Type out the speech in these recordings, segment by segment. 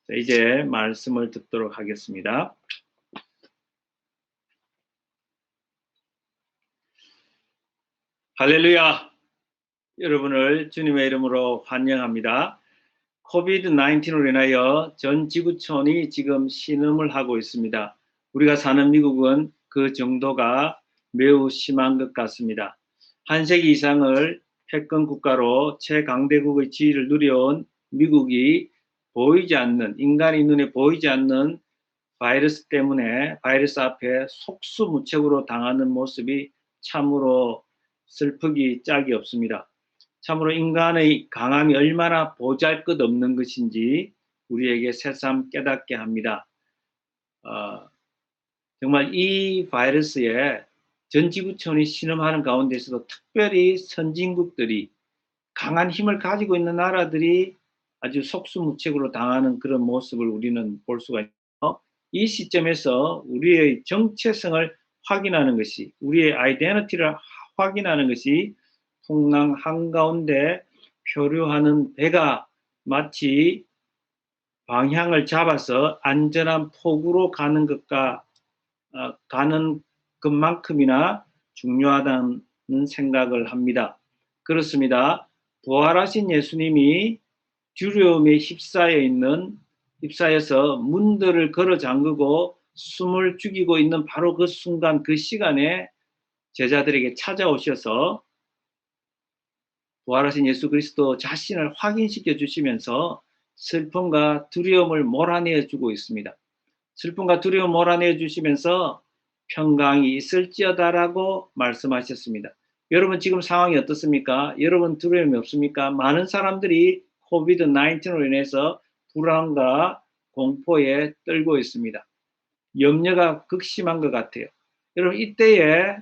자, 이제 말씀을 듣도록 하겠습니다. 할렐루야! 여러분을 주님의 이름으로 환영합니다. 코비드-19으로 인하여 전 지구촌이 지금 신음을 하고 있습니다. 우리가 사는 미국은 그 정도가 매우 심한 것 같습니다. 한 세기 이상을 패권 국가로 최강대국의 지위를 누려온 미국이 보이지 않는, 인간의 눈에 보이지 않는 바이러스 때문에 바이러스 앞에 속수무책으로 당하는 모습이 참으로 슬프기 짝이 없습니다. 참으로 인간의 강함이 얼마나 보잘것없는 것인지 우리에게 새삼 깨닫게 합니다. 정말 이 바이러스에 전 지구촌이 신음하는 가운데서도 특별히 선진국들이 강한 힘을 가지고 있는 나라들이 아주 속수무책으로 당하는 그런 모습을 우리는 볼 수가 있고, 이 시점에서 우리의 정체성을 확인하는 것이, 우리의 아이덴티티를 확인하는 것이 풍랑 한가운데 표류하는 배가 마치 방향을 잡아서 안전한 폭우로 가는 것만큼이나 중요하다는 생각을 합니다. 그렇습니다. 부활하신 예수님이 두려움에 휩싸여서 문들을 걸어 잠그고 숨을 죽이고 있는 바로 그 순간, 그 시간에 제자들에게 찾아오셔서 부활하신 예수 그리스도 자신을 확인시켜 주시면서 슬픔과 두려움을 몰아내어 주고 있습니다. 슬픔과 두려움 몰아내어 주시면서 평강이 있을지어다라고 말씀하셨습니다. 여러분 지금 상황이 어떻습니까? 여러분 두려움이 없습니까? 많은 사람들이 코비드-19으로 인해서 불안과 공포에 떨고 있습니다. 염려가 극심한 것 같아요. 여러분 이때에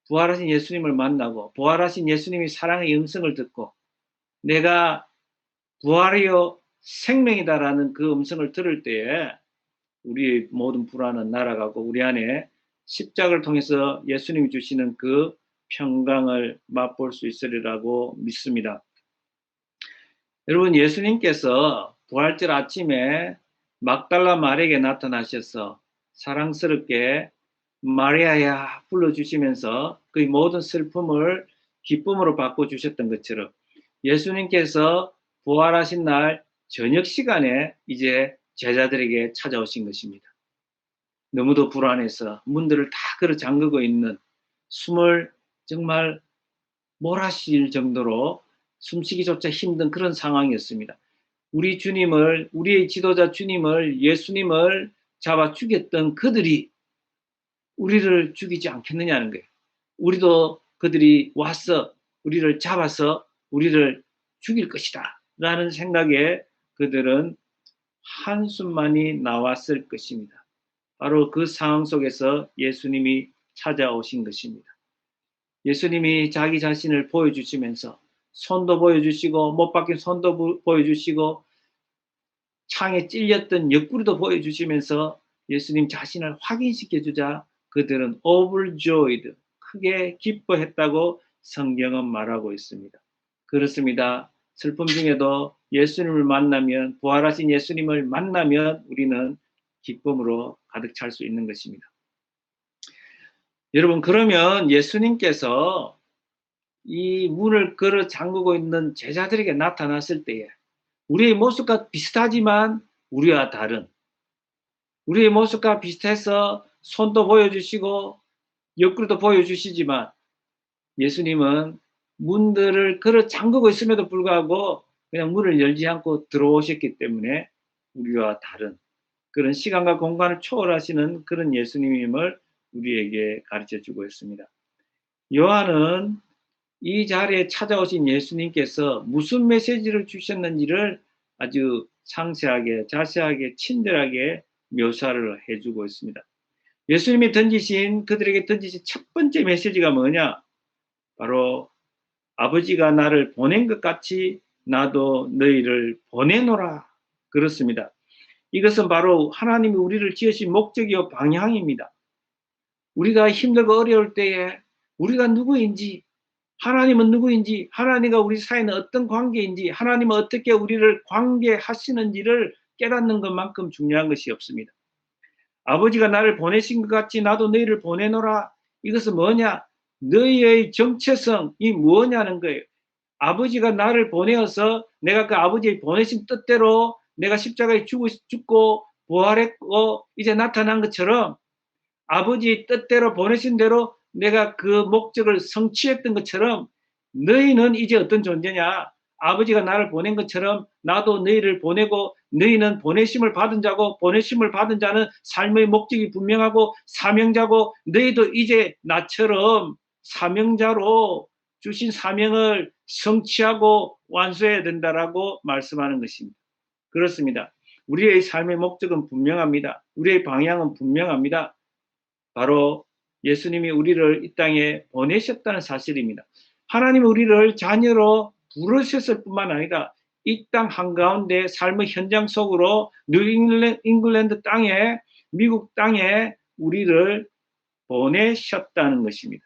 부활하신 예수님을 만나고 부활하신 예수님이 사랑의 음성을 듣고 내가 부활이요 생명이다라는 그 음성을 들을 때에 우리의 모든 불안은 날아가고 우리 안에 십자가를 통해서 예수님이 주시는 그 평강을 맛볼 수 있으리라고 믿습니다. 여러분 예수님께서 부활절 아침에 막달라 마리아에게 나타나셔서 사랑스럽게 마리아야 불러주시면서 그의 모든 슬픔을 기쁨으로 바꿔주셨던 것처럼 예수님께서 부활하신 날 저녁 시간에 이제 제자들에게 찾아오신 것입니다. 너무도 불안해서 문들을 다 걸어 잠그고 있는, 숨을 정말 몰아쉴 정도로 숨쉬기조차 힘든 그런 상황이었습니다. 우리 주님을, 우리의 지도자 주님을, 예수님을 잡아 죽였던 그들이 우리를 죽이지 않겠느냐는 거예요. 우리도 그들이 와서 우리를 잡아서 우리를 죽일 것이다 라는 생각에 그들은 한숨만이 나왔을 것입니다. 바로 그 상황 속에서 예수님이 찾아오신 것입니다. 예수님이 자기 자신을 보여주시면서 손도 보여주시고 못 박힌 손도 보여주시고 창에 찔렸던 옆구리도 보여주시면서 예수님 자신을 확인시켜주자 그들은 overjoyed, 크게 기뻐했다고 성경은 말하고 있습니다. 그렇습니다. 슬픔 중에도 예수님을 만나면, 부활하신 예수님을 만나면 우리는 기쁨으로 가득 찰 수 있는 것입니다. 여러분 그러면 예수님께서 이 문을 걸어 잠그고 있는 제자들에게 나타났을 때에 우리의 모습과 비슷하지만 우리와 다른, 우리의 모습과 비슷해서 손도 보여주시고 옆구리도 보여주시지만 예수님은 문들을 걸어 잠그고 있음에도 불구하고 그냥 문을 열지 않고 들어오셨기 때문에 우리와 다른 그런 시간과 공간을 초월하시는 그런 예수님임을 우리에게 가르쳐주고 있습니다. 요한은 이 자리에 찾아오신 예수님께서 무슨 메시지를 주셨는지를 아주 상세하게, 자세하게, 친절하게 묘사를 해주고 있습니다. 예수님이 그들에게 던지신 첫 번째 메시지가 뭐냐? 바로 아버지가 나를 보낸 것 같이 나도 너희를 보내노라. 그렇습니다. 이것은 바로 하나님이 우리를 지으신 목적이요 방향입니다. 우리가 힘들고 어려울 때에 우리가 누구인지, 하나님은 누구인지, 하나님과 우리 사이는 어떤 관계인지, 하나님은 어떻게 우리를 관계하시는지를 깨닫는 것만큼 중요한 것이 없습니다. 아버지가 나를 보내신 것 같이 나도 너희를 보내노라. 이것은 뭐냐? 너희의 정체성이 뭐냐는 거예요. 아버지가 나를 보내어서 내가 그 아버지의 보내신 뜻대로 내가 십자가에 죽고 부활했고 이제 나타난 것처럼 아버지의 뜻대로 보내신 대로 내가 그 목적을 성취했던 것처럼 너희는 이제 어떤 존재냐? 아버지가 나를 보낸 것처럼 나도 너희를 보내고 너희는 보내심을 받은 자고 보내심을 받은 자는 삶의 목적이 분명하고 사명자고 너희도 이제 나처럼 사명자로 주신 사명을 성취하고 완수해야 된다라고 말씀하는 것입니다. 그렇습니다. 우리의 삶의 목적은 분명합니다. 우리의 방향은 분명합니다. 바로 예수님이 우리를 이 땅에 보내셨다는 사실입니다. 하나님은 우리를 자녀로 부르셨을 뿐만 아니라 이 땅 한가운데 삶의 현장 속으로 뉴잉글랜드 땅에 미국 땅에 우리를 보내셨다는 것입니다.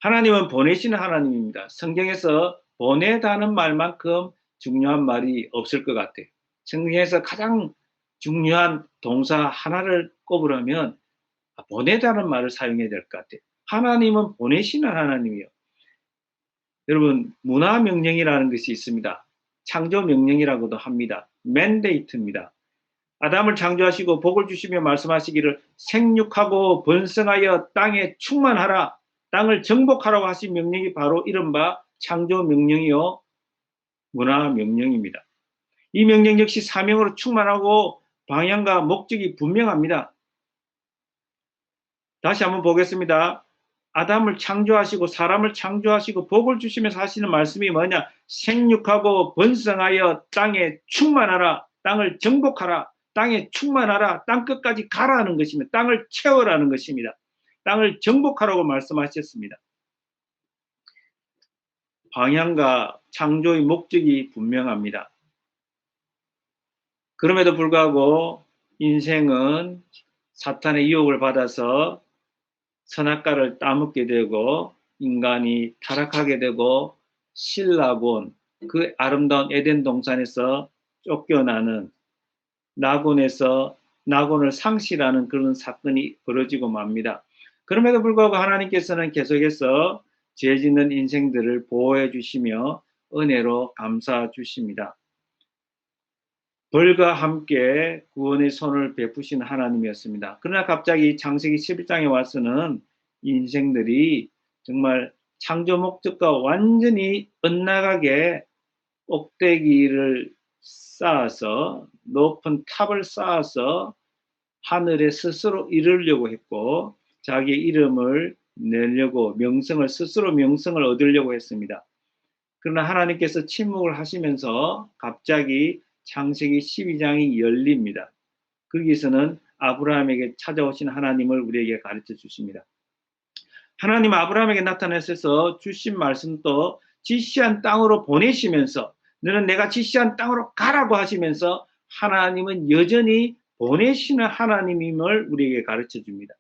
하나님은 보내시는 하나님입니다. 성경에서 보내다는 말만큼 중요한 말이 없을 것 같아요. 성경에서 가장 중요한 동사 하나를 꼽으려면 보내다는 말을 사용해야 될 것 같아요. 하나님은 보내시는 하나님이요. 여러분, 문화 명령이라는 것이 있습니다. 창조 명령이라고도 합니다. 맨데이트입니다. 아담을 창조하시고 복을 주시며 말씀하시기를 생육하고 번성하여 땅에 충만하라, 땅을 정복하라고 하신 명령이 바로 이른바 창조 명령이요 문화 명령입니다. 이 명령 역시 사명으로 충만하고 방향과 목적이 분명합니다. 다시 한번 보겠습니다. 아담을 창조하시고 사람을 창조하시고 복을 주시면서 하시는 말씀이 뭐냐? 생육하고 번성하여 땅에 충만하라, 땅을 정복하라, 땅에 충만하라, 땅 끝까지 가라는 것입니다. 땅을 채워라는 것입니다. 땅을 정복하라고 말씀하셨습니다. 방향과 창조의 목적이 분명합니다. 그럼에도 불구하고 인생은 사탄의 유혹을 받아서 선악과를 따먹게 되고 인간이 타락하게 되고 신라곤, 그 아름다운 에덴 동산에서 쫓겨나는 낙원에서 낙원을 상실하는 그런 사건이 벌어지고 맙니다. 그럼에도 불구하고 하나님께서는 계속해서 죄 짓는 인생들을 보호해 주시며 은혜로 감싸 주십니다. 벌과 함께 구원의 손을 베푸신 하나님이었습니다. 그러나 갑자기 창세기 11장에 와서는 인생들이 정말 창조 목적과 완전히 엇나가게 꼭대기를 쌓아서 높은 탑을 쌓아서 하늘에 스스로 이르려고 했고 자기 이름을 내려고 스스로 명성을 얻으려고 했습니다. 그러나 하나님께서 침묵을 하시면서 갑자기 창세기 12장이 열립니다. 거기서는 아브라함에게 찾아오신 하나님을 우리에게 가르쳐 주십니다. 하나님 아브라함에게 나타나셔서 주신 말씀도 지시한 땅으로 보내시면서 너는 내가 지시한 땅으로 가라고 하시면서 하나님은 여전히 보내시는 하나님임을 우리에게 가르쳐 줍니다.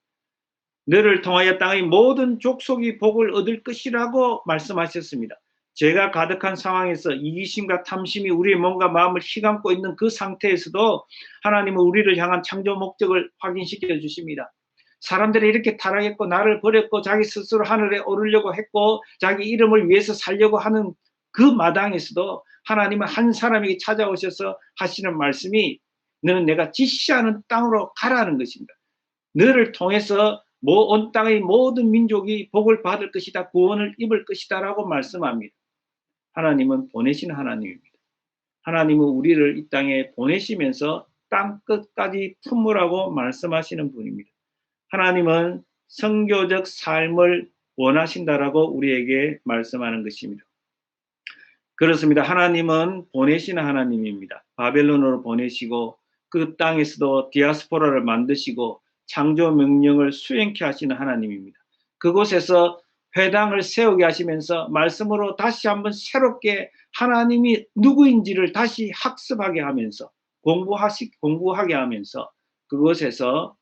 너를 통하여 땅의 모든 족속이 복을 얻을 것이라고 말씀하셨습니다. 죄가 가득한 상황에서 이기심과 탐심이 우리의 몸과 마음을 휘감고 있는 그 상태에서도 하나님은 우리를 향한 창조 목적을 확인시켜 주십니다. 사람들이 이렇게 타락했고 나를 버렸고 자기 스스로 하늘에 오르려고 했고 자기 이름을 위해서 살려고 하는 그 마당에서도 하나님은 한 사람에게 찾아오셔서 하시는 말씀이 너는 내가 지시하는 땅으로 가라는 것입니다. 너를 통해서 온 땅의 모든 민족이 복을 받을 것이다, 구원을 입을 것이다 라고 말씀합니다. 하나님은 보내신 하나님입니다. 하나님은 우리를 이 땅에 보내시면서 땅 끝까지 품으라고 말씀하시는 분입니다. 하나님은 선교적 삶을 원하신다라고 우리에게 말씀하는 것입니다. 그렇습니다. 하나님은 보내시는 하나님입니다. 바벨론으로 보내시고 그 땅에서도 디아스포라를 만드시고 창조 명령을 수행케 하시는 하나님입니다. 그곳에서 회당을 세우게 하시면서 말씀으로 다시 한번 새롭게 하나님이 누구인지를 다시 학습하게 하면서 공부하게 하면서 그곳에서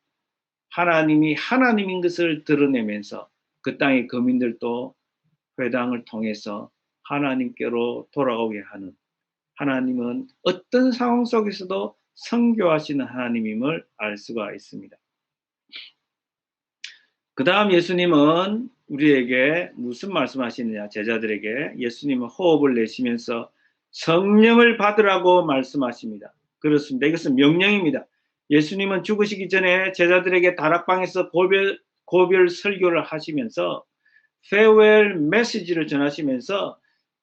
하나님이 하나님인 것을 드러내면서 그 땅의 거민들도 회당을 통해서 하나님께로 돌아오게 하는 하나님은 어떤 상황 속에서도 선교하시는 하나님임을 알 수가 있습니다. 그 다음 예수님은 우리에게 무슨 말씀하시느냐, 제자들에게 예수님은 호흡을 내쉬면서 성령을 받으라고 말씀하십니다. 그렇습니다. 이것은 명령입니다. 예수님은 죽으시기 전에 제자들에게 다락방에서 고별 설교를 하시면서 farewell 메시지를 전하시면서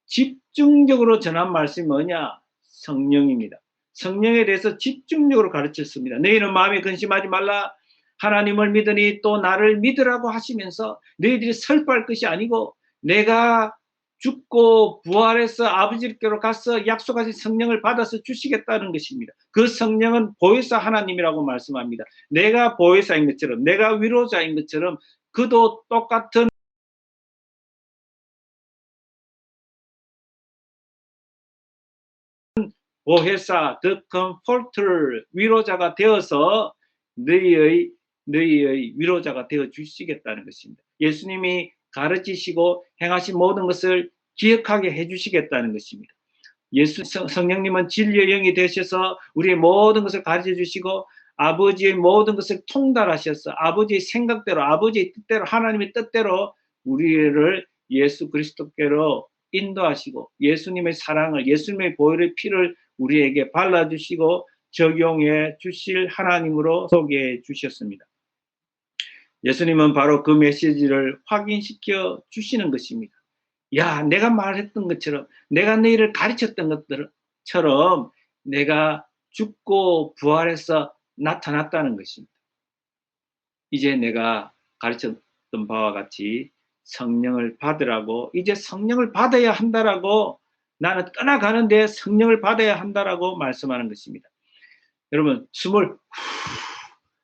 집중적으로 전한 말씀이 뭐냐? 성령입니다. 성령에 대해서 집중적으로 가르쳤습니다. 너희는 마음에 근심하지 말라. 하나님을 믿으니 또 나를 믿으라고 하시면서 너희들이 설파할 것이 아니고 내가 죽고 부활해서 아버지께로 가서 약속하신 성령을 받아서 주시겠다는 것입니다. 그 성령은 보혜사 하나님이라고 말씀합니다. 내가 보혜사인 것처럼, 내가 위로자인 것처럼 그도 똑같은 보혜사, the comforter, 위로자가 되어서 너희의 위로자가 되어 주시겠다는 것입니다. 예수님이 가르치시고 행하신 모든 것을 기억하게 해주시겠다는 것입니다. 성령님은 진리의 영이 되셔서 우리의 모든 것을 가르쳐 주시고 아버지의 모든 것을 통달하셔서 아버지의 생각대로, 아버지의 뜻대로, 하나님의 뜻대로 우리를 예수 그리스도께로 인도하시고 예수님의 사랑을, 예수님의 보혈의 피를 우리에게 발라주시고 적용해 주실 하나님으로 소개해 주셨습니다. 예수님은 바로 그 메시지를 확인시켜 주시는 것입니다. 야, 내가 말했던 것처럼, 내가 너희를 가르쳤던 것처럼 내가 죽고 부활해서 나타났다는 것입니다. 이제 내가 가르쳤던 바와 같이 성령을 받으라고, 이제 성령을 받아야 한다라고, 나는 떠나가는데 성령을 받아야 한다라고 말씀하는 것입니다. 여러분, 숨을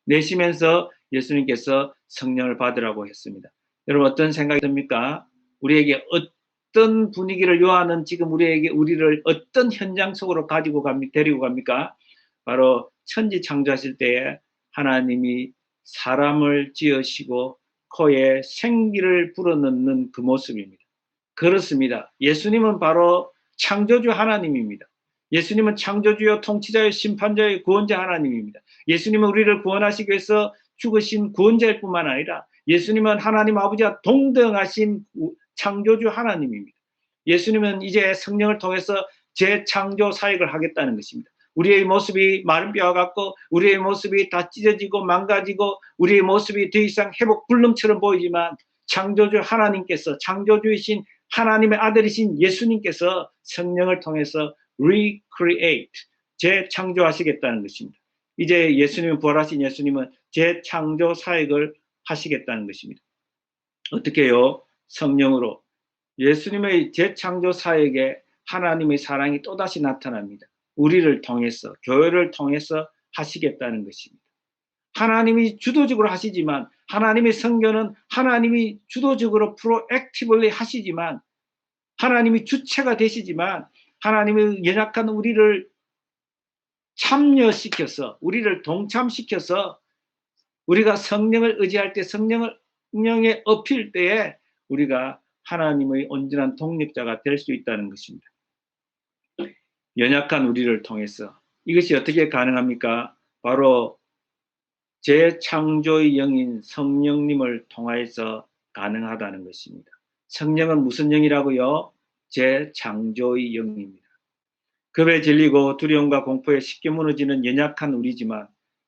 내쉬면서 예수님께서 성령을 받으라고 했습니다. 여러분, 어떤 생각이 듭니까? 우리에게 어떤 분위기를 요하는 지금 우리를 어떤 현장 속으로 데리고 갑니까? 바로 천지 창조하실 때에 하나님이 사람을 지으시고 코에 생기를 불어넣는 그 모습입니다. 그렇습니다. 예수님은 바로 창조주 하나님입니다. 예수님은 창조주요 통치자요 심판자요 구원자 하나님입니다. 예수님은 우리를 구원하시기 위해서 죽으신 구원자일 뿐만 아니라 예수님은 하나님 아버지와 동등하신 창조주 하나님입니다. 예수님은 이제 성령을 통해서 재창조 사역을 하겠다는 것입니다. 우리의 모습이 마른 뼈와 같고 우리의 모습이 다 찢어지고 망가지고 우리의 모습이 더 이상 회복 불능처럼 보이지만 창조주 하나님께서, 창조주이신 하나님의 아들이신 예수님께서 성령을 통해서 recreate, 재창조하시겠다는 것입니다. 이제 예수님은, 부활하신 예수님은 재창조 사역을 하시겠다는 것입니다. 어떻게 해요? 성령으로. 예수님의 재창조 사역에 하나님의 사랑이 또다시 나타납니다. 우리를 통해서, 교회를 통해서 하시겠다는 것입니다. 하나님이 주도적으로 하시지만, 하나님의 선교는 하나님이 주도적으로 프로액티브리 하시지만, 하나님이 주체가 되시지만, 하나님의 연약한 우리를 참여시켜서, 우리를 동참시켜서 우리가 성령을 의지할 때, 성령의 업힐 때에 우리가 하나님의 온전한 동력자가 될 수 있다는 것입니다. 연약한 우리를 통해서. 이것이 어떻게 가능합니까? 바로 재창조의 영인 성령님을 통하여서 가능하다는 것입니다. 성령은 무슨 영이라고요? 재창조의 영입니다. 겁에 질리고 두려움과 공포에 쉽게 무너지는 연약한 우리지만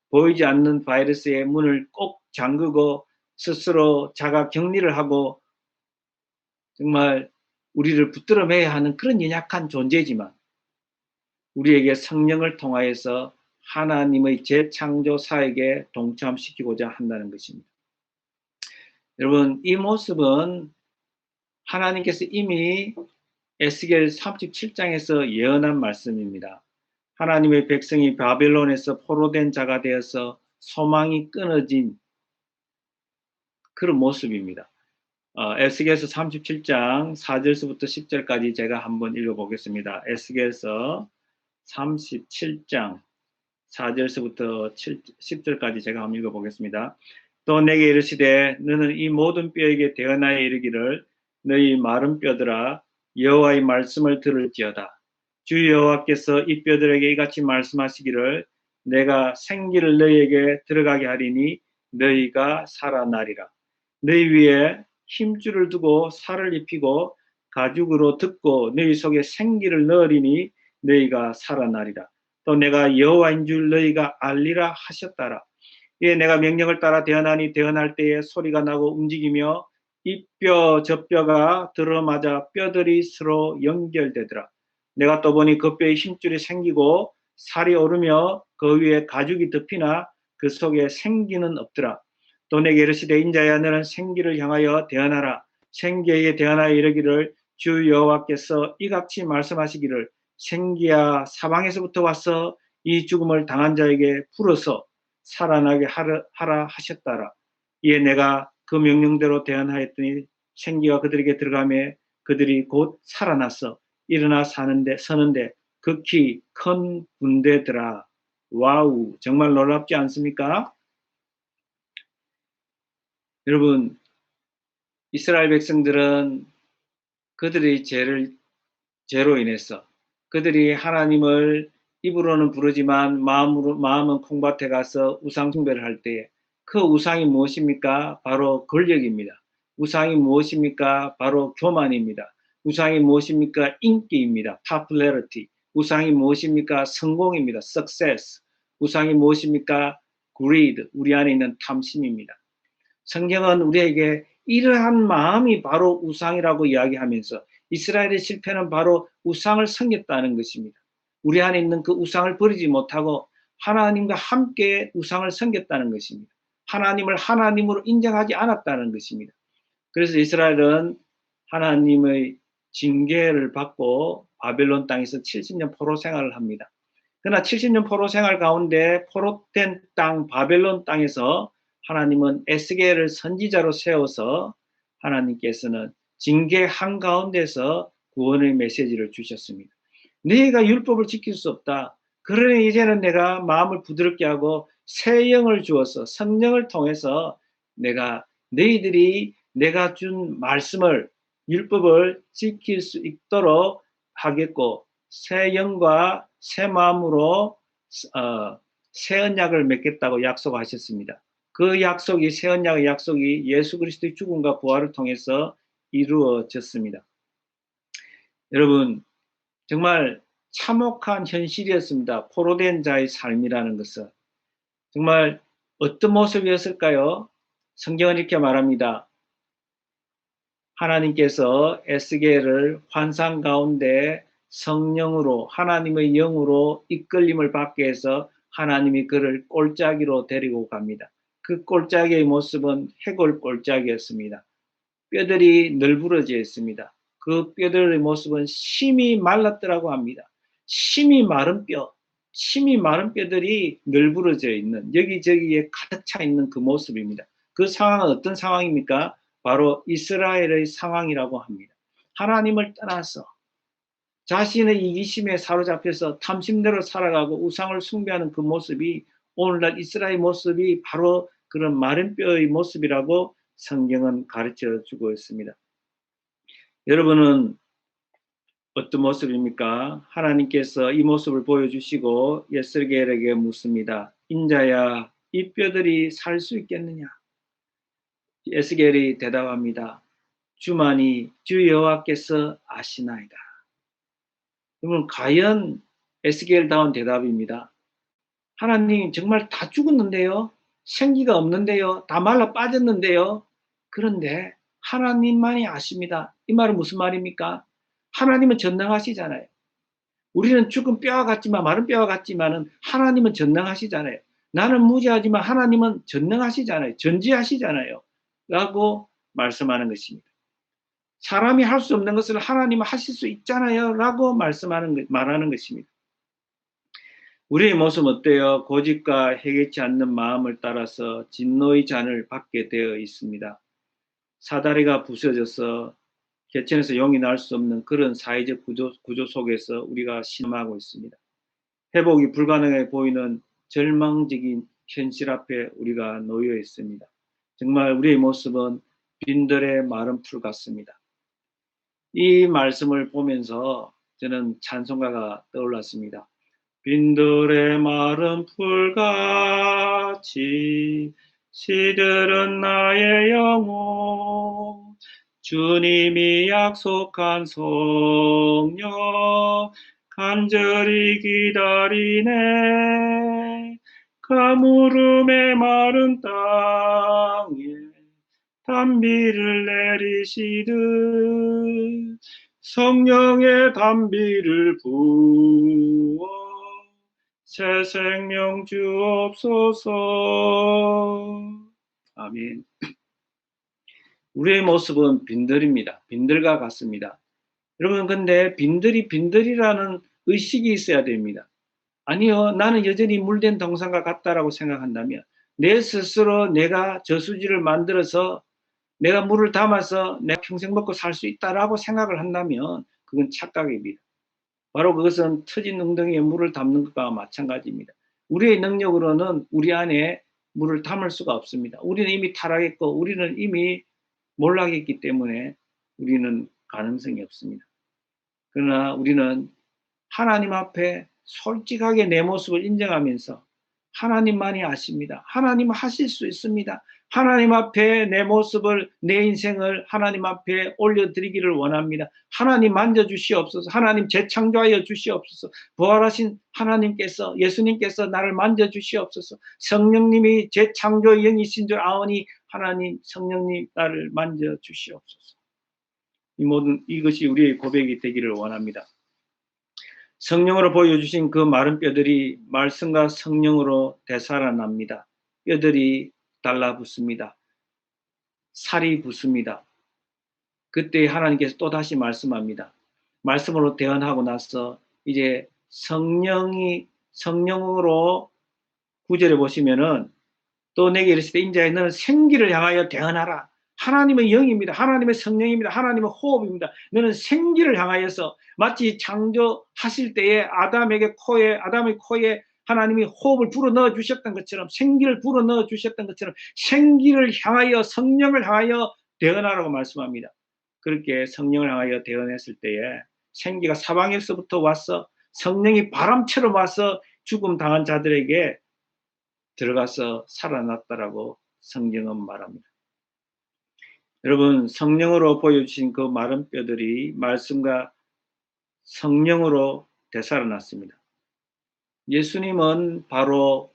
보이지 않는 바이러스의 문을 꼭 잠그고 스스로 자가 격리를 하고 정말 우리를 붙들어 매야 하는 그런 연약한 존재지만 우리에게 성령을 통하여서 하나님의 재창조 사역에 동참시키고자 한다는 것입니다. 여러분, 이 모습은 하나님께서 이미 에스겔 37장에서 예언한 말씀입니다. 하나님의 백성이 바벨론에서 포로된 자가 되어서 소망이 끊어진 그런 모습입니다. 에스겔서 37장 4절서부터 10절까지 제가 한번 읽어보겠습니다. 에스겔서 37장 4절서부터 10절까지 제가 한번 읽어보겠습니다. 또 내게 이르시되 너는 이 모든 뼈에게 대언하여 이르기를 너희 마른 뼈들아 여호와의 말씀을 들을지어다. 주 여호와께서 이 뼈들에게 이같이 말씀하시기를 내가 생기를 너희에게 들어가게 하리니 너희가 살아나리라. 너희 위에 힘줄을 두고 살을 입히고 가죽으로 덮고 너희 속에 생기를 넣으리니 너희가 살아나리라. 또 내가 여호와인 줄 너희가 알리라 하셨더라. 이에 내가 명령을 따라 대언하니 대언할 때에 소리가 나고 움직이며 이 뼈 저 뼈가 들어맞아 뼈들이 서로 연결되더라. 내가 또 보니 그 뼈에 힘줄이 생기고 살이 오르며 그 위에 가죽이 덮이나 그 속에 생기는 없더라. 또 내게 이르시되 인자야 너는 생기를 향하여 대언하라. 생기에 대언하여 이르기를 주 여호와께서 이같이 말씀하시기를 생기야 사방에서부터 와서 이 죽음을 당한 자에게 불어서 살아나게 하라 하셨더라. 이에 내가 그 명령대로 대언하였더니 생기가 그들에게 들어가매 그들이 곧 살아났어 일어나 서는데 극히 큰 군대더라. 와우, 정말 놀랍지 않습니까? 여러분, 이스라엘 백성들은 그들의 죄로 인해서 그들이 하나님을 입으로는 부르지만 마음은 콩밭에 가서 우상 숭배를 할 때에 그 우상이 무엇입니까? 바로 권력입니다. 우상이 무엇입니까? 바로 교만입니다. 우상이 무엇입니까? 인기입니다. popularity. 우상이 무엇입니까? 성공입니다. success. 우상이 무엇입니까? greed. 우리 안에 있는 탐심입니다. 성경은 우리에게 이러한 마음이 바로 우상이라고 이야기하면서 이스라엘의 실패는 바로 우상을 섬겼다는 것입니다. 우리 안에 있는 그 우상을 버리지 못하고 하나님과 함께 우상을 섬겼다는 것입니다. 하나님을 하나님으로 인정하지 않았다는 것입니다. 그래서 이스라엘은 하나님의 징계를 받고 바벨론 땅에서 70년 포로 생활을 합니다. 그러나 70년 포로 생활 가운데 포로된 땅 바벨론 땅에서 하나님은 에스겔을 선지자로 세워서 하나님께서는 징계 한가운데서 구원의 메시지를 주셨습니다. 너희가 율법을 지킬 수 없다. 그러니 이제는 내가 마음을 부드럽게 하고 새 영을 주어서 성령을 통해서 내가 너희들이 내가 준 말씀을 율법을 지킬 수 있도록 하겠고 새 영과 새 마음으로 새 언약을 맺겠다고 약속하셨습니다. 그 약속이 새 언약의 약속이 예수 그리스도의 죽음과 부활을 통해서 이루어졌습니다. 여러분 정말 참혹한 현실이었습니다. 포로된 자의 삶이라는 것은 정말 어떤 모습이었을까요? 성경은 이렇게 말합니다. 하나님께서 에스겔을 환상 가운데 성령으로 하나님의 영으로 이끌림을 받게 해서 하나님이 그를 골짜기로 데리고 갑니다. 그 골짜기의 모습은 해골 골짜기였습니다. 뼈들이 널브러져 있습니다. 그 뼈들의 모습은 심이 말랐더라고 합니다. 심이 마른 뼈들이 널브러져 있는 여기저기에 가득 차 있는 그 모습입니다. 그 상황은 어떤 상황입니까? 바로 이스라엘의 상황이라고 합니다. 하나님을 떠나서 자신의 이기심에 사로잡혀서 탐심대로 살아가고 우상을 숭배하는 그 모습이 오늘날 이스라엘 모습이 바로 그런 마른 뼈의 모습이라고 성경은 가르쳐 주고 있습니다. 여러분은 어떤 모습입니까? 하나님께서 이 모습을 보여주시고 에스겔에게 묻습니다. 인자야, 이 뼈들이 살 수 있겠느냐? 에스겔이 대답합니다. 주만이 주 여호와께서 아시나이다. 그러면 과연 에스겔다운 대답입니다. 하나님 정말 다 죽었는데요. 생기가 없는데요. 다 말라 빠졌는데요. 그런데 하나님만이 아십니다. 이 말은 무슨 말입니까? 하나님은 전능하시잖아요. 우리는 죽은 뼈와 같지만 마른 뼈와 같지만은 하나님은 전능하시잖아요. 나는 무지하지만 하나님은 전능하시잖아요. 전지하시잖아요. 라고 말씀하는 것입니다. 사람이 할 수 없는 것을 하나님은 하실 수 있잖아요. 라고 말하는 것입니다. 우리의 모습 어때요? 고집과 해결치 않는 마음을 따라서 진노의 잔을 받게 되어 있습니다. 사다리가 부서져서 개천에서 용이 날 수 없는 그런 사회적 구조 속에서 우리가 신음하고 있습니다. 회복이 불가능해 보이는 절망적인 현실 앞에 우리가 놓여 있습니다. 정말 우리의 모습은 빈들의 마른 풀 같습니다. 이 말씀을 보면서 저는 찬송가가 떠올랐습니다. 빈들의 마른 풀같이 시들은 나의 영혼, 주님이 약속한 성령 간절히 기다리네. 가물음의 마른 땅에 단비를 내리시듯 성령의 단비를 부어 새 생명 주옵소서. 아멘. 우리의 모습은 빈들입니다. 빈들과 같습니다. 여러분, 근데 빈들이라는 의식이 있어야 됩니다. 아니요, 나는 여전히 물된 동산과 같다라고 생각한다면, 내 스스로 내가 저수지를 만들어서 내가 물을 담아서 내가 평생 먹고 살 수 있다라고 생각을 한다면 그건 착각입니다. 바로 그것은 터진 웅덩이에 물을 담는 것과 마찬가지입니다. 우리의 능력으로는 우리 안에 물을 담을 수가 없습니다. 우리는 이미 타락했고 우리는 이미 몰락했기 때문에 우리는 가능성이 없습니다. 그러나 우리는 하나님 앞에 솔직하게 내 모습을 인정하면서 하나님만이 아십니다. 하나님은 하실 수 있습니다. 하나님 앞에 내 모습을, 내 인생을 하나님 앞에 올려드리기를 원합니다. 하나님 만져주시옵소서. 하나님 재창조하여 주시옵소서. 부활하신 하나님께서, 예수님께서 나를 만져주시옵소서. 성령님이 재창조의 영이신 줄 아오니 하나님 성령님 나를 만져주시옵소서. 이것이 우리의 고백이 되기를 원합니다. 성령으로 보여주신 그 마른 뼈들이 말씀과 성령으로 되살아납니다. 뼈들이 달라붙습니다. 살이 붙습니다. 그때 하나님께서 또다시 말씀합니다. 말씀으로 대언하고 나서 이제 성령으로 9절에 보시면은 또 내게 이르시되 인자야 너는 생기를 향하여 대언하라. 하나님의 영입니다. 하나님의 성령입니다. 하나님의 호흡입니다. 너는 생기를 향하여서 마치 창조하실 때에 아담의 코에 하나님이 호흡을 불어넣어 주셨던 것처럼, 생기를 불어넣어 주셨던 것처럼 생기를 향하여, 성령을 향하여 대언하라고 말씀합니다. 그렇게 성령을 향하여 대언했을 때에 생기가 사방에서부터 와서 성령이 바람처럼 와서 죽음 당한 자들에게 들어가서 살아났다라고 성경은 말합니다. 여러분, 성령으로 보여주신 그 마른 뼈들이 말씀과 성령으로 되살아났습니다. 예수님은 바로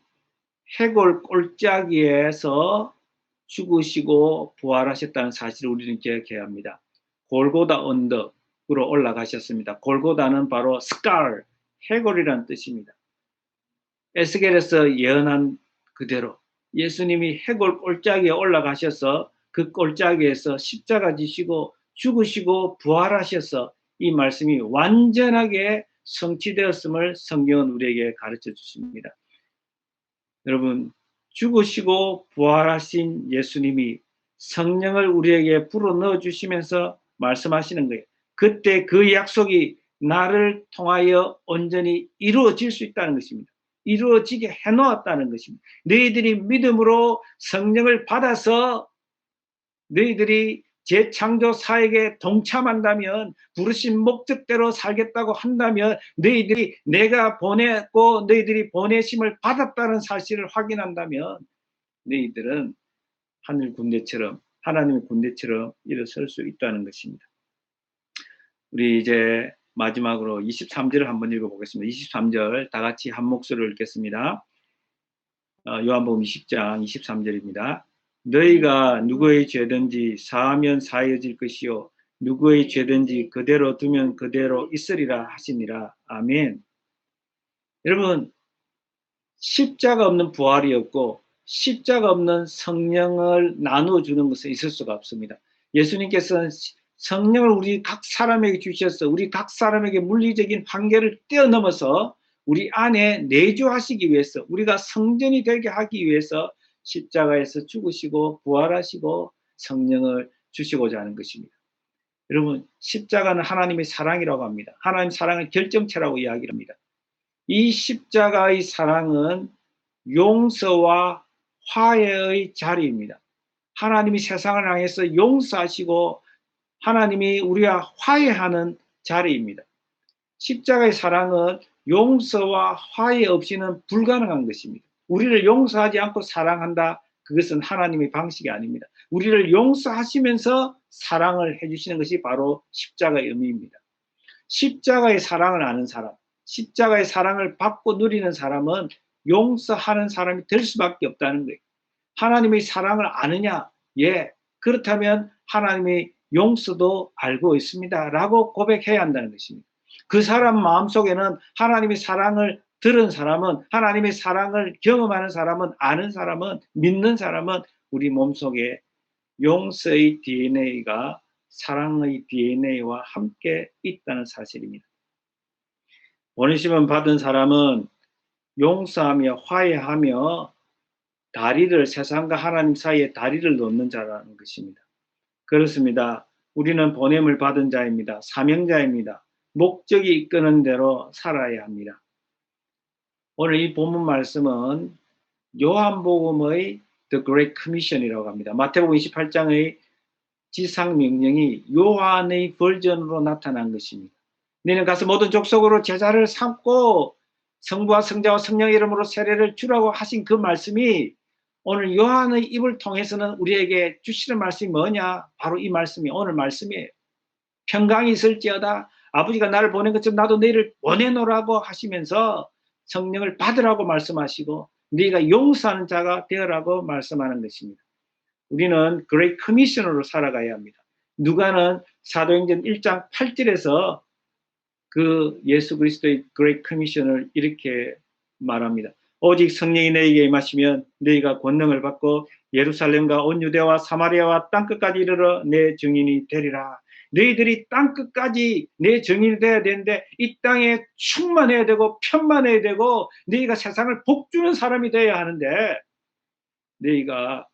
해골 골짜기에서 죽으시고 부활하셨다는 사실을 우리는 기억해야 합니다. 골고다 언덕으로 올라가셨습니다. 골고다는 바로 스칼, 해골이라는 뜻입니다. 에스겔에서 예언한 그대로 예수님이 해골 골짜기에 올라가셔서 그 골짜기에서 십자가 지시고 죽으시고 부활하셔서 이 말씀이 완전하게 성취되었음을 성경은 우리에게 가르쳐 주십니다. 여러분, 죽으시고 부활하신 예수님이 성령을 우리에게 불어넣어 주시면서 말씀하시는 거예요. 그때 그 약속이 나를 통하여 온전히 이루어질 수 있다는 것입니다. 이루어지게 해놓았다는 것입니다. 너희들이 믿음으로 성령을 받아서 너희들이 재창조 사역에 동참한다면, 부르신 목적대로 살겠다고 한다면, 너희들이 내가 보냈고 너희들이 보내심을 받았다는 사실을 확인한다면 너희들은 하늘 군대처럼, 하나님의 군대처럼 일어설 수 있다는 것입니다. 우리 이제 마지막으로 23절을 한번 읽어보겠습니다. 23절 다 같이 한 목소리로 읽겠습니다. 요한복음 20장 23절입니다. 너희가 누구의 죄든지 사하면 사해질 것이요 누구의 죄든지 그대로 두면 그대로 있으리라 하시니라. 아멘. 여러분, 십자가 없는 부활이 없고 십자가 없는 성령을 나누어주는 것은 있을 수가 없습니다. 예수님께서는 성령을 우리 각 사람에게 주셔서 우리 각 사람에게 물리적인 한계를 뛰어넘어서 우리 안에 내주하시기 위해서, 우리가 성전이 되게 하기 위해서 십자가에서 죽으시고 부활하시고 성령을 주시고자 하는 것입니다. 여러분, 십자가는 하나님의 사랑이라고 합니다. 하나님 사랑은 결정체라고 이야기를 합니다. 이 십자가의 사랑은 용서와 화해의 자리입니다. 하나님이 세상을 향해서 용서하시고 하나님이 우리와 화해하는 자리입니다. 십자가의 사랑은 용서와 화해 없이는 불가능한 것입니다. 우리를 용서하지 않고 사랑한다. 그것은 하나님의 방식이 아닙니다. 우리를 용서하시면서 사랑을 해주시는 것이 바로 십자가의 의미입니다. 십자가의 사랑을 아는 사람, 십자가의 사랑을 받고 누리는 사람은 용서하는 사람이 될 수밖에 없다는 거예요. 하나님의 사랑을 아느냐? 예. 그렇다면 하나님의 용서도 알고 있습니다. 라고 고백해야 한다는 것입니다. 그 사람 마음속에는 하나님의 사랑을 들은 사람은, 하나님의 사랑을 경험하는 사람은, 아는 사람은, 믿는 사람은 우리 몸속에 용서의 DNA가 사랑의 DNA와 함께 있다는 사실입니다. 원하심을 받은 사람은 용서하며 화해하며 다리를, 세상과 하나님 사이에 다리를 놓는 자라는 것입니다. 그렇습니다. 우리는 보냄을 받은 자입니다. 사명자입니다. 목적이 이끄는 대로 살아야 합니다. 오늘 이 본문 말씀은 요한복음의 The Great Commission이라고 합니다. 마태복음 28장의 지상명령이 요한의 버전으로 나타난 것입니다. 너희는 가서 모든 족속으로 제자를 삼고 성부와 성자와 성령의 이름으로 세례를 주라고 하신 그 말씀이 오늘 요한의 입을 통해서는 우리에게 주시는 말씀이 뭐냐? 바로 이 말씀이 오늘 말씀이에요. 평강이 있을지어다. 아버지가 나를 보낸 것처럼 나도 너희를 보내노라고 하시면서 성령을 받으라고 말씀하시고 너희가 용서하는 자가 되어라고 말씀하는 것입니다. 우리는 그레이트 커미션으로 살아가야 합니다. 누가는 사도행전 1장 8절에서 그 예수 그리스도의 그레이트 커미션을 이렇게 말합니다. 오직 성령이 너희에게 임하시면 너희가 권능을 받고 예루살렘과 온 유대와 사마리아와 땅끝까지 이르러 내 증인이 되리라. 너희들이 땅끝까지 내 증인이 돼야 되는데 이 땅에 충만해야 되고 편만해야 되고 너희가 세상을 복주는 사람이 돼야 하는데 너희가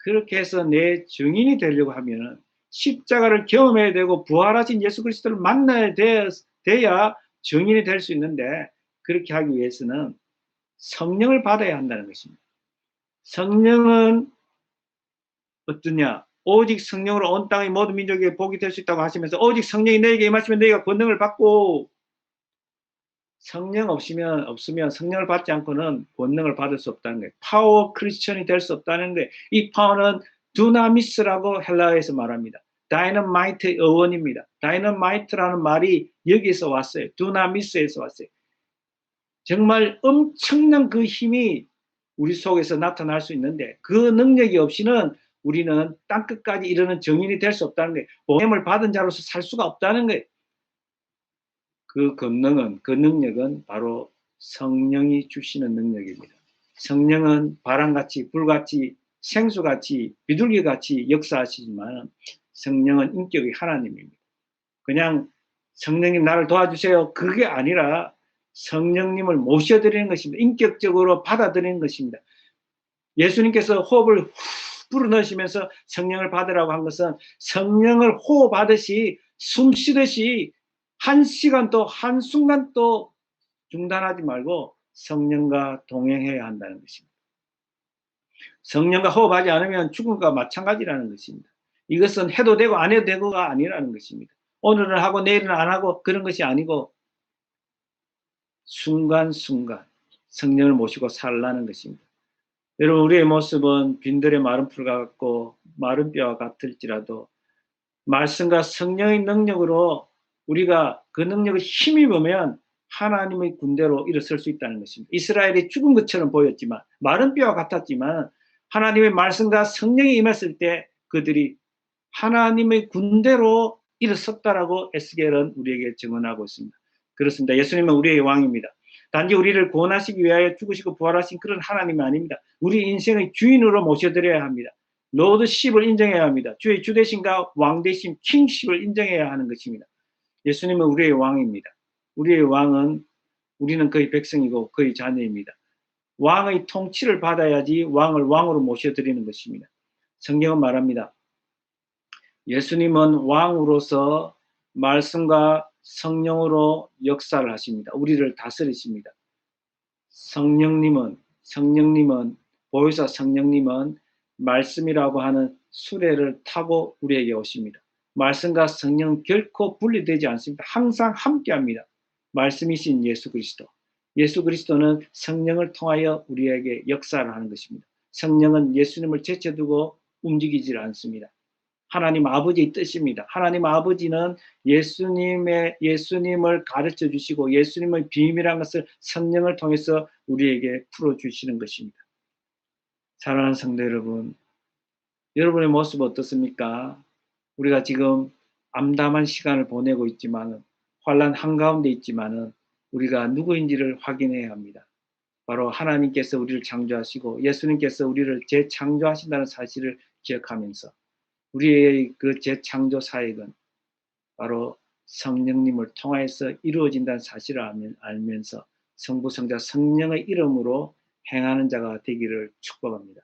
그렇게 해서 내 증인이 되려고 하면 십자가를 경험해야 되고 부활하신 예수 그리스도를 만나야 돼야 증인이 될 수 있는데 그렇게 하기 위해서는 성령을 받아야 한다는 것입니다. 성령은 어떠냐? 오직 성령으로 온 땅의 모든 민족에게 복이 될 수 있다고 하시면서 오직 성령이 너에게 임하시면 너희가 권능을 받고 성령 없으면 성령을 받지 않고는 권능을 받을 수 없다는 거예요. 파워 크리스천이 될 수 없다는 거예요. 이 파워는 두나미스라고 헬라어에서 말합니다. 다이너마이트의 어원입니다. 다이너마이트라는 말이 여기서 왔어요. 두나미스에서 왔어요. 정말 엄청난 그 힘이 우리 속에서 나타날 수 있는데 그 능력이 없이는 우리는 땅끝까지 이르는 정인이 될 수 없다는 거예요. 보냄을 받은 자로서 살 수가 없다는 거예요. 그 권능은, 그 능력은 바로 성령이 주시는 능력입니다. 성령은 바람같이, 불같이, 생수같이, 비둘기같이 역사하시지만 성령은 인격이 하나님입니다. 그냥 성령님 나를 도와주세요. 그게 아니라 성령님을 모셔드리는 것입니다. 인격적으로 받아들이는 것입니다. 예수님께서 호흡을 불어넣으시면서 성령을 받으라고 한 것은 성령을 호흡하듯이 숨 쉬듯이 한 시간도 한순간도 중단하지 말고 성령과 동행해야 한다는 것입니다. 성령과 호흡하지 않으면 죽음과 마찬가지라는 것입니다. 이것은 해도 되고 안 해도 되고가 아니라는 것입니다. 오늘은 하고 내일은 안 하고 그런 것이 아니고 순간순간 성령을 모시고 살라는 것입니다. 여러분 우리의 모습은 빈들의 마른 풀과 같고 마른 뼈와 같을지라도 말씀과 성령의 능력으로 우리가 그 능력을 힘입으면 하나님의 군대로 일어설 수 있다는 것입니다. 이스라엘이 죽은 것처럼 보였지만 마른 뼈와 같았지만 하나님의 말씀과 성령이 임했을 때 그들이 하나님의 군대로 일어섰다라고 에스겔은 우리에게 증언하고 있습니다. 그렇습니다. 예수님은 우리의 왕입니다. 단지 우리를 구원하시기 위하여 죽으시고 부활하신 그런 하나님이 아닙니다. 우리 인생의 주인으로 모셔드려야 합니다. 로드십을 인정해야 합니다. 주의 주대심과 왕대심, 킹십을 인정해야 하는 것입니다. 예수님은 우리의 왕입니다. 우리의 왕은 우리는 그의 백성이고 그의 자녀입니다. 왕의 통치를 받아야지 왕을 왕으로 모셔드리는 것입니다. 성경은 말합니다. 예수님은 왕으로서 말씀과 성령으로 역사를 하십니다. 우리를 다스리십니다. 성령님은 보혜사 성령님은 말씀이라고 하는 수레를 타고 우리에게 오십니다. 말씀과 성령은 결코 분리되지 않습니다. 항상 함께합니다. 말씀이신 예수 그리스도. 예수 그리스도는 성령을 통하여 우리에게 역사를 하는 것입니다. 성령은 예수님을 제쳐두고 움직이질 않습니다. 하나님 아버지의 뜻입니다. 하나님 아버지는 예수님을 가르쳐 주시고 예수님의 비밀한 것을 성령을 통해서 우리에게 풀어주시는 것입니다. 사랑하는 성도 여러분, 여러분의 모습 어떻습니까? 우리가 지금 암담한 시간을 보내고 있지만, 환난 한가운데 있지만 우리가 누구인지를 확인해야 합니다. 바로 하나님께서 우리를 창조하시고 예수님께서 우리를 재창조하신다는 사실을 기억하면서 우리의 그 재창조 사역은 바로 성령님을 통해서 이루어진다는 사실을 알면서 성부, 성자, 성령의 이름으로 행하는 자가 되기를 축복합니다.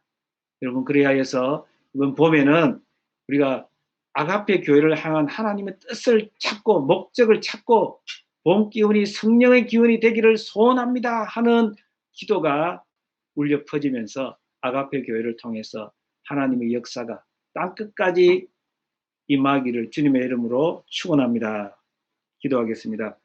여러분, 그래야 해서 이번 봄에는 우리가 아가페 교회를 향한 하나님의 뜻을 찾고 목적을 찾고 봄 기운이 성령의 기운이 되기를 소원합니다 하는 기도가 울려 퍼지면서 아가페 교회를 통해서 하나님의 역사가 땅끝까지 임하기를 주님의 이름으로 축원합니다. 기도하겠습니다.